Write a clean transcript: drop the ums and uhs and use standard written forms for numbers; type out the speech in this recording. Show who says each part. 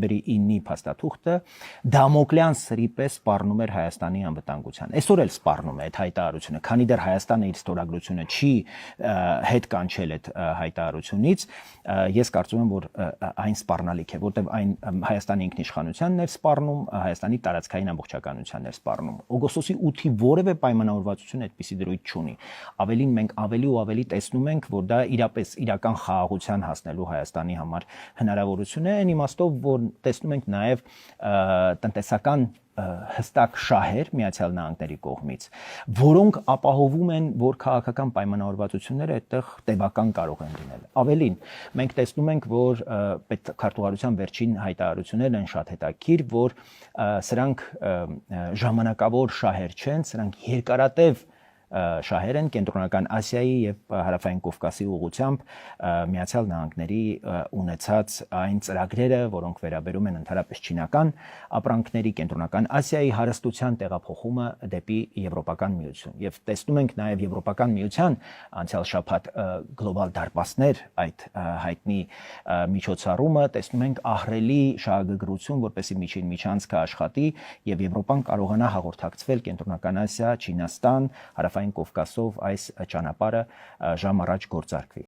Speaker 1: նոյեմբերի 9-ի փաստաթուղթը դամոկլյան սրի պես սպառնում էր Հայաստանի անվտանգության։ Այսօր էլ սպառնում է այդ հայտարարությունը, քանի դեռ Հայաստանը իր ստորագրությունը չի հետ կանչել այդ հայտարարությունից, ես կարծում եմ, որ այն սպառնալիք է, որտեղ այն Հայաստանի ինքնիշխանությանն էր սպառնում, Հայաստանի տարածքային ամբողջականությանն էր սպառնում։ Օգոստոսի 8-ի որևէ պայմանավորվածություն այդպիսի դրույթ չունի։ Ավելին մենք ավելի ու ավելի տեսնում ենք, որ դա իրական խաղաղության հասնելու Հայաստանի համար հնարավորություն է, այն իմաստով, որ տեսնում ենք նաև տնտեսական հստակ շահեր Միացյալ Նահանգների կողմից, որոնք ապահովում են, որ քաղաքական պայմանավորվածությունները այդտեղ տևական կարող են լինել։ Ավելին, մենք տեսնում ենք, որ պետքարտուղարության վերջին հայտարարություններն են շատ հետաքրքիր, որ սրանք ժամանակավոր շահեր չեն, սրանք երկարատև շահեր են Կենտրոնական Ասիայի եւ Հարավային Կովկասի ուղղությամբ Միացյալ Նահանգների ունեցած այն ծրագրերը, որոնք վերաբերում են ընդհանրապես չինական ապրանքների Կենտրոնական Ասիայի հարստության տեղափոխումը դեպի Եվրոպական միություն։ Եվ տեսնում ենք նաեւ Եվրոպական միության անցյալ շաբաթ գլոբալ դարպասներ այդ հայտնի միջոցառումը, տեսնում ենք ահռելի շահագրգռություն, որպեսզի միջին միջանցքը աշխատի եւ Եվրոպան կարողանա հաղորդակցվել Կենտրոնական Ասիա, Չինաստան, Հարավային Կովկասով այս ճանապարհը ժամ առաջ գործարկվի։